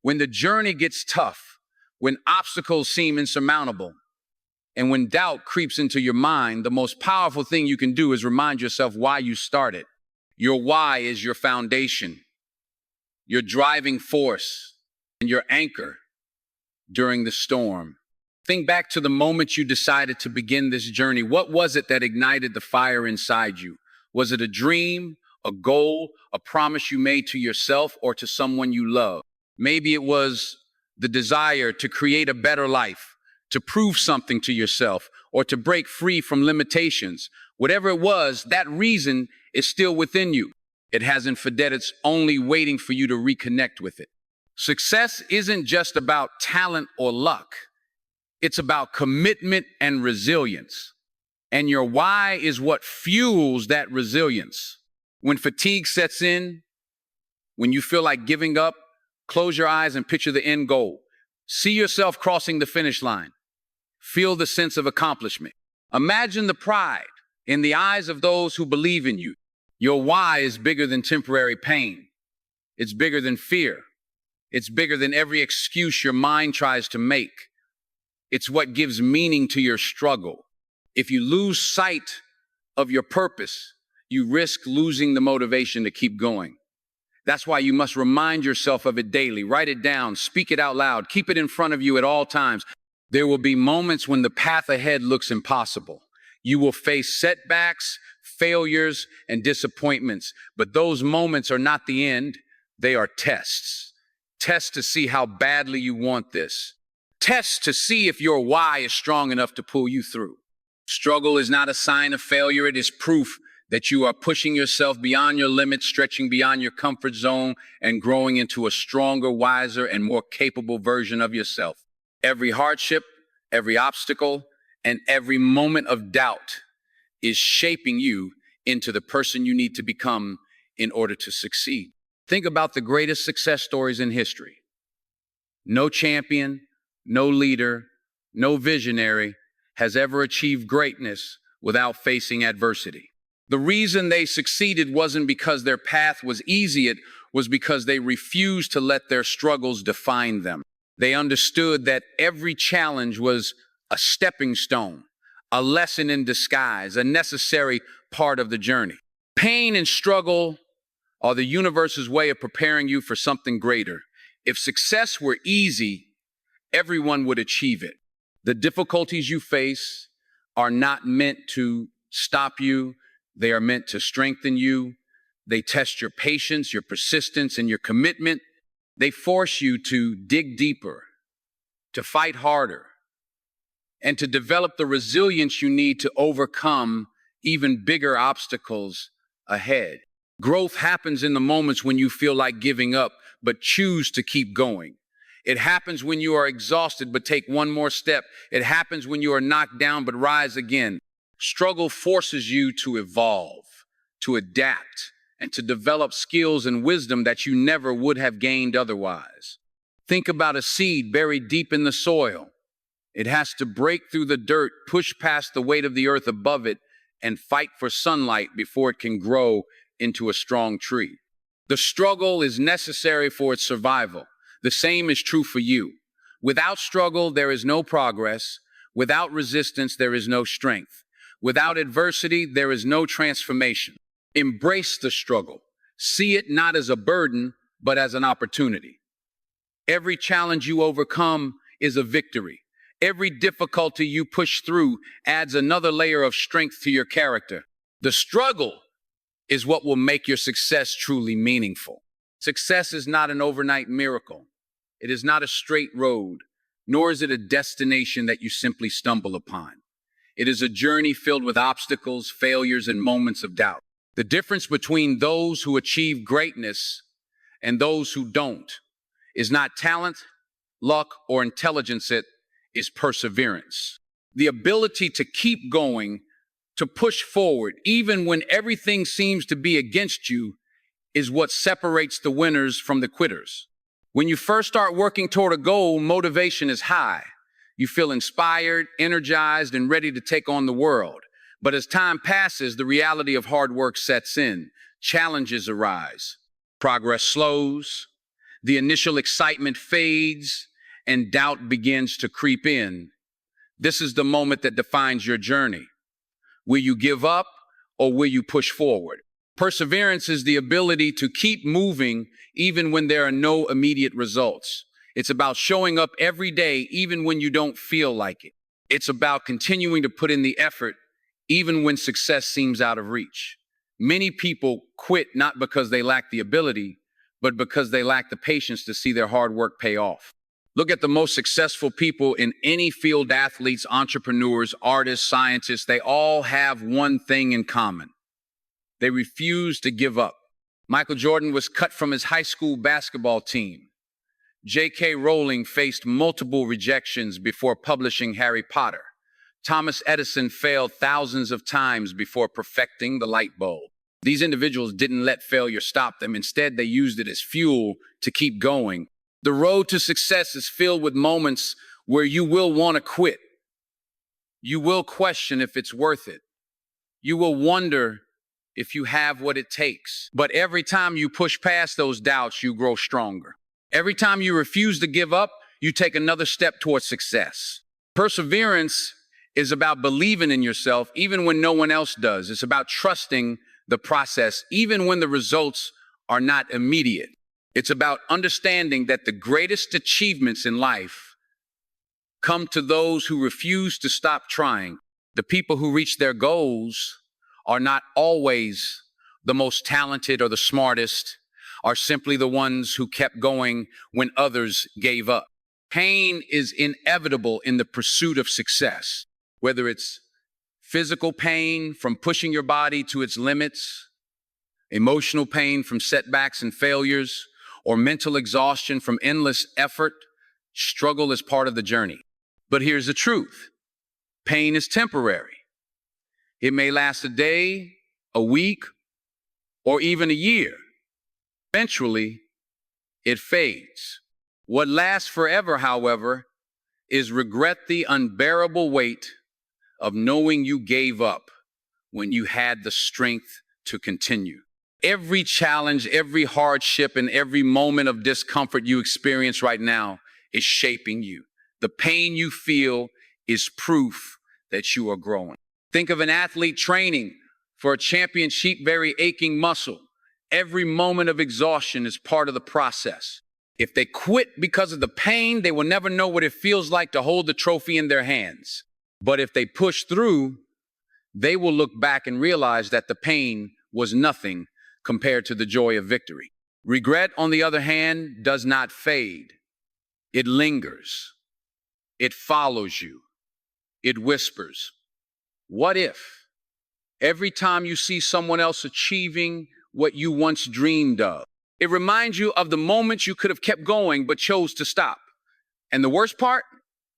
When the journey gets tough, when obstacles seem insurmountable, and when doubt creeps into your mind, the most powerful thing you can do is remind yourself why you started. Your why is your foundation, your driving force, and your anchor during the storm. Think back to the moment you decided to begin this journey. What was it that ignited the fire inside you? Was it a dream, a goal, a promise you made to yourself or to someone you love? Maybe it was the desire to create a better life, to prove something to yourself, or to break free from limitations. Whatever it was, that reason is still within you. It hasn't forget, it's only waiting for you to reconnect with it. Success isn't just about talent or luck. It's about commitment and resilience. And your why is what fuels that resilience. When fatigue sets in, when you feel like giving up, close your eyes and picture the end goal. See yourself crossing the finish line. Feel the sense of accomplishment. Imagine the pride in the eyes of those who believe in you. Your why is bigger than temporary pain. It's bigger than fear. It's bigger than every excuse your mind tries to make. It's what gives meaning to your struggle. If you lose sight of your purpose, you risk losing the motivation to keep going. That's why you must remind yourself of it daily. Write it down, speak it out loud, keep it in front of you at all times. There will be moments when the path ahead looks impossible. You will face setbacks, failures, and disappointments. But those moments are not the end. They are tests. Tests to see how badly you want this. Tests to see if your why is strong enough to pull you through. Struggle is not a sign of failure. It is proof that you are pushing yourself beyond your limits, stretching beyond your comfort zone, and growing into a stronger, wiser, and more capable version of yourself. Every hardship, every obstacle, and every moment of doubt is shaping you into the person you need to become in order to succeed. Think about the greatest success stories in history. No champion, no leader, no visionary has ever achieved greatness without facing adversity. The reason they succeeded wasn't because their path was easy, it was because they refused to let their struggles define them. They understood that every challenge was a stepping stone, a lesson in disguise, a necessary part of the journey. Pain and struggle are the universe's way of preparing you for something greater. If success were easy, everyone would achieve it. The difficulties you face are not meant to stop you. They are meant to strengthen you. They test your patience, your persistence, and your commitment. They force you to dig deeper, to fight harder, and to develop the resilience you need to overcome even bigger obstacles ahead. Growth happens in the moments when you feel like giving up, but choose to keep going. It happens when you are exhausted, but take one more step. It happens when you are knocked down, but rise again. Struggle forces you to evolve, to adapt, and to develop skills and wisdom that you never would have gained otherwise. Think about a seed buried deep in the soil. It has to break through the dirt, push past the weight of the earth above it, and fight for sunlight before it can grow into a strong tree. The struggle is necessary for its survival. The same is true for you. Without struggle, there is no progress. Without resistance, there is no strength. Without adversity, there is no transformation. Embrace the struggle. See it not as a burden, but as an opportunity. Every challenge you overcome is a victory. Every difficulty you push through adds another layer of strength to your character. The struggle is what will make your success truly meaningful. Success is not an overnight miracle. It is not a straight road, nor is it a destination that you simply stumble upon. It is a journey filled with obstacles, failures, and moments of doubt. The difference between those who achieve greatness and those who don't is not talent, luck, or intelligence. It is perseverance. The ability to keep going, to push forward, even when everything seems to be against you, is what separates the winners from the quitters. When you first start working toward a goal, motivation is high. You feel inspired, energized, and ready to take on the world. But as time passes, the reality of hard work sets in. Challenges arise. Progress slows. The initial excitement fades and doubt begins to creep in. This is the moment that defines your journey. Will you give up or will you push forward? Perseverance is the ability to keep moving even when there are no immediate results. It's about showing up every day even when you don't feel like it. It's about continuing to put in the effort even when success seems out of reach. Many people quit not because they lack the ability, but because they lack the patience to see their hard work pay off. Look at the most successful people in any field: athletes, entrepreneurs, artists, scientists. They all have one thing in common. They refuse to give up. Michael Jordan was cut from his high school basketball team. J.K. Rowling faced multiple rejections before publishing Harry Potter. Thomas Edison failed thousands of times before perfecting the light bulb. These individuals didn't let failure stop them. Instead, they used it as fuel to keep going. The road to success is filled with moments where you will want to quit. You will question if it's worth it. You will wonder if you have what it takes. But every time you push past those doubts, you grow stronger. Every time you refuse to give up, you take another step towards success. Perseverance is about believing in yourself even when no one else does. It's about trusting the process even when the results are not immediate. It's about understanding that the greatest achievements in life come to those who refuse to stop trying. The people who reach their goals are not always the most talented or the smartest, are simply the ones who kept going when others gave up. Pain is inevitable in the pursuit of success, whether it's physical pain from pushing your body to its limits, emotional pain from setbacks and failures, or mental exhaustion from endless effort. Struggle is part of the journey. But here's the truth. Pain is temporary. It may last a day, a week, or even a year. Eventually, it fades. What lasts forever, however, is regret, the unbearable weight of knowing you gave up when you had the strength to continue. Every challenge, every hardship, and every moment of discomfort you experience right now is shaping you. The pain you feel is proof that you are growing. Think of an athlete training for a championship, very aching muscle. Every moment of exhaustion is part of the process. If they quit because of the pain, they will never know what it feels like to hold the trophy in their hands. But if they push through, they will look back and realize that the pain was nothing compared to the joy of victory. Regret, on the other hand, does not fade. It lingers. It follows you. It whispers, "What if?" Every time you see someone else achieving what you once dreamed of, it reminds you of the moments you could have kept going but chose to stop. And the worst part,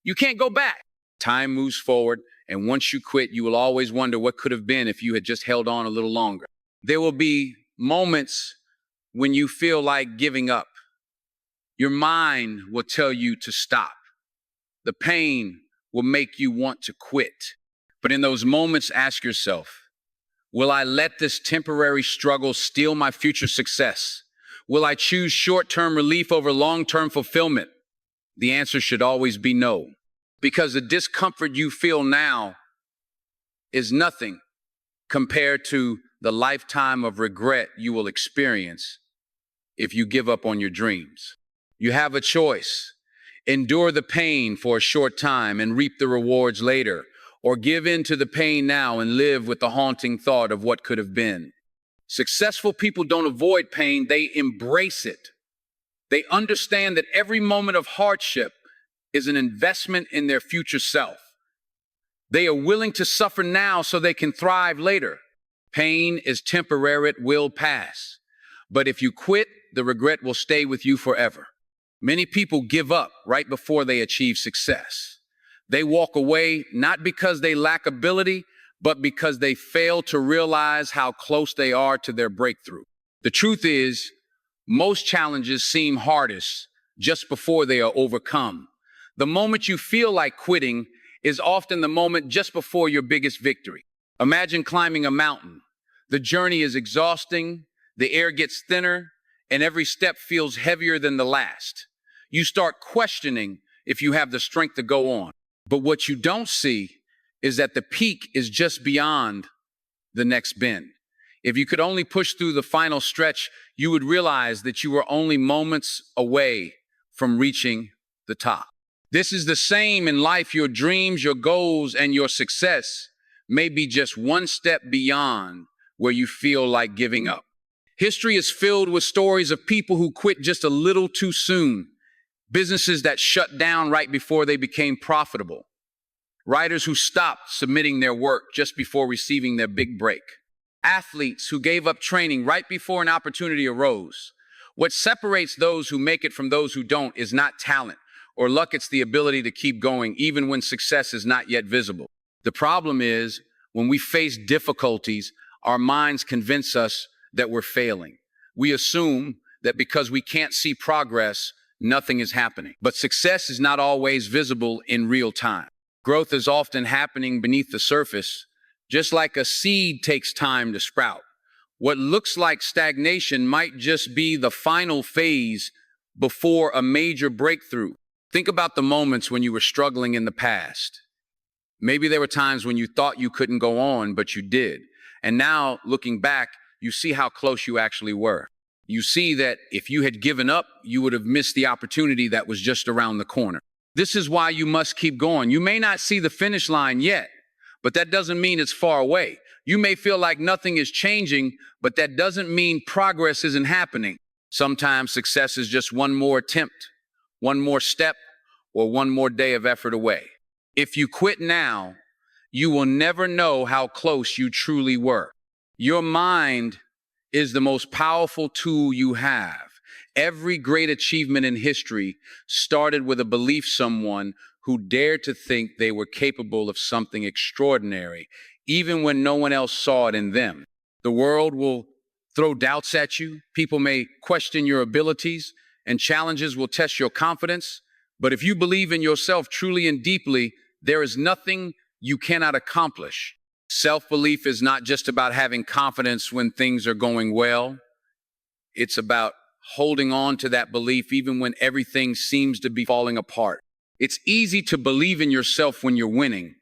you can't go back. Time moves forward, and once you quit, you will always wonder what could have been if you had just held on a little longer. There will be moments when you feel like giving up. Your mind will tell you to stop. The pain will make you want to quit. But in those moments, ask yourself, will I let this temporary struggle steal my future success? Will I choose short-term relief over long-term fulfillment? The answer should always be no, because the discomfort you feel now is nothing compared to the lifetime of regret you will experience if you give up on your dreams. You have a choice. Endure the pain for a short time and reap the rewards later, or give in to the pain now and live with the haunting thought of what could have been. Successful people don't avoid pain, they embrace it. They understand that every moment of hardship is an investment in their future self. They are willing to suffer now so they can thrive later. Pain is temporary, it will pass. But if you quit, the regret will stay with you forever. Many people give up right before they achieve success. They walk away not because they lack ability, but because they fail to realize how close they are to their breakthrough. The truth is, most challenges seem hardest just before they are overcome. The moment you feel like quitting is often the moment just before your biggest victory. Imagine climbing a mountain. The journey is exhausting, the air gets thinner, and every step feels heavier than the last. You start questioning if you have the strength to go on. But what you don't see is that the peak is just beyond the next bend. If you could only push through the final stretch, you would realize that you were only moments away from reaching the top. This is the same in life. Your dreams, your goals, and your success may be just one step beyond where you feel like giving up. History is filled with stories of people who quit just a little too soon, businesses that shut down right before they became profitable, writers who stopped submitting their work just before receiving their big break, athletes who gave up training right before an opportunity arose. What separates those who make it from those who don't is not talent or luck, it's the ability to keep going even when success is not yet visible. The problem is, when we face difficulties, our minds convince us that we're failing. We assume that because we can't see progress, nothing is happening. But success is not always visible in real time. Growth is often happening beneath the surface, just like a seed takes time to sprout. What looks like stagnation might just be the final phase before a major breakthrough. Think about the moments when you were struggling in the past. Maybe there were times when you thought you couldn't go on, but you did. And now, looking back, you see how close you actually were. You see that if you had given up, you would have missed the opportunity that was just around the corner. This is why you must keep going. You may not see the finish line yet, but that doesn't mean it's far away. You may feel like nothing is changing, but that doesn't mean progress isn't happening. Sometimes success is just one more attempt, one more step, or one more day of effort away. If you quit now, you will never know how close you truly were. Your mind is the most powerful tool you have. Every great achievement in history started with a belief, someone who dared to think they were capable of something extraordinary, even when no one else saw it in them. The world will throw doubts at you. People may question your abilities, and challenges will test your confidence. But if you believe in yourself truly and deeply, there is nothing you cannot accomplish. Self-belief is not just about having confidence when things are going well. It's about holding on to that belief even when everything seems to be falling apart. It's easy to believe in yourself when you're winning,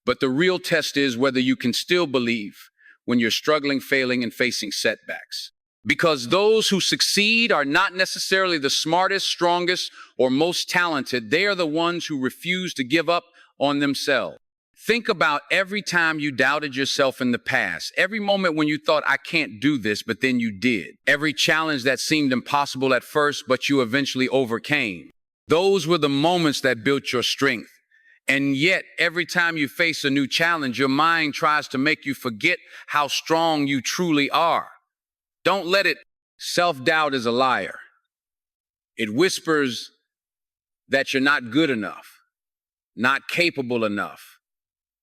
but the real test is whether you can still believe when you're struggling, failing, and facing setbacks. Because those who succeed are not necessarily the smartest, strongest, or most talented. They are the ones who refuse to give up on themselves. Think about every time you doubted yourself in the past, every moment when you thought, I can't do this, but then you did. Every challenge that seemed impossible at first, but you eventually overcame. Those were the moments that built your strength. And yet, every time you face a new challenge, your mind tries to make you forget how strong you truly are. Don't let it. Self-doubt is a liar. It whispers that you're not good enough, not capable enough,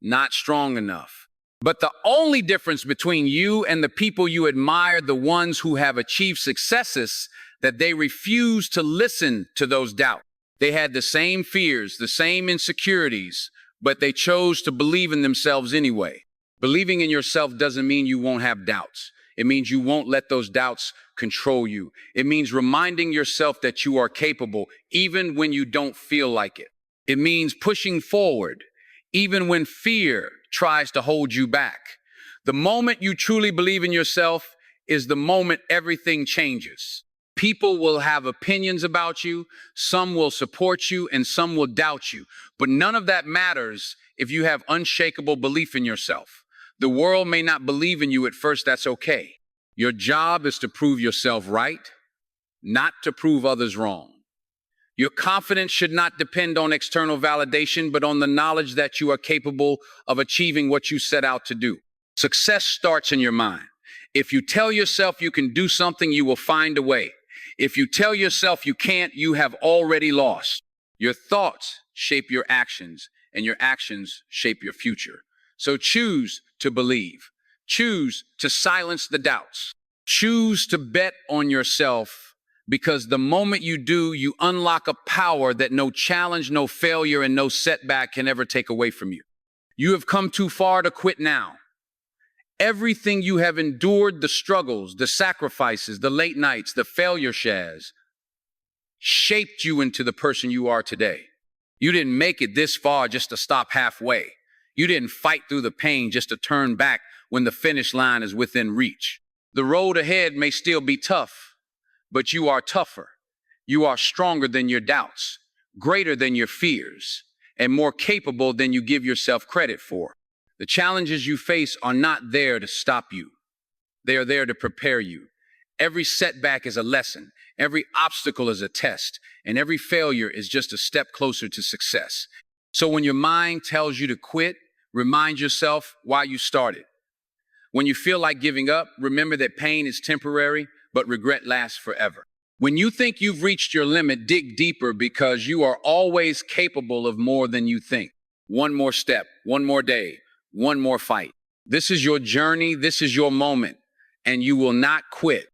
not strong enough. But the only difference between you and the people you admire, the ones who have achieved successes, that they refuse to listen to those doubts. They had the same fears, the same insecurities, but they chose to believe in themselves anyway. Believing in yourself doesn't mean you won't have doubts. It means you won't let those doubts control you. It means reminding yourself that you are capable, even when you don't feel like it. It means pushing forward, even when fear tries to hold you back. The moment you truly believe in yourself is the moment everything changes. People will have opinions about you, some will support you, and some will doubt you. But none of that matters if you have unshakable belief in yourself. The world may not believe in you at first, that's okay. Your job is to prove yourself right, not to prove others wrong. Your confidence should not depend on external validation, but on the knowledge that you are capable of achieving what you set out to do. Success starts in your mind. If you tell yourself you can do something, you will find a way. If you tell yourself you can't, you have already lost. Your thoughts shape your actions, and your actions shape your future. So choose to believe. Choose to silence the doubts. Choose to bet on yourself, because the moment you do, you unlock a power that no challenge, no failure, and no setback can ever take away from you. You have come too far to quit now. Everything you have endured, the struggles, the sacrifices, the late nights, the failure shares, shaped you into the person you are today. You didn't make it this far just to stop halfway. You didn't fight through the pain just to turn back when the finish line is within reach. The road ahead may still be tough, but you are tougher. You are stronger than your doubts, greater than your fears, and more capable than you give yourself credit for. The challenges you face are not there to stop you. They are there to prepare you. Every setback is a lesson. Every obstacle is a test. And every failure is just a step closer to success. So when your mind tells you to quit, remind yourself why you started. When you feel like giving up, remember that pain is temporary, but regret lasts forever. When you think you've reached your limit, dig deeper because you are always capable of more than you think. One more step, one more day, one more fight. This is your journey, this is your moment, and you will not quit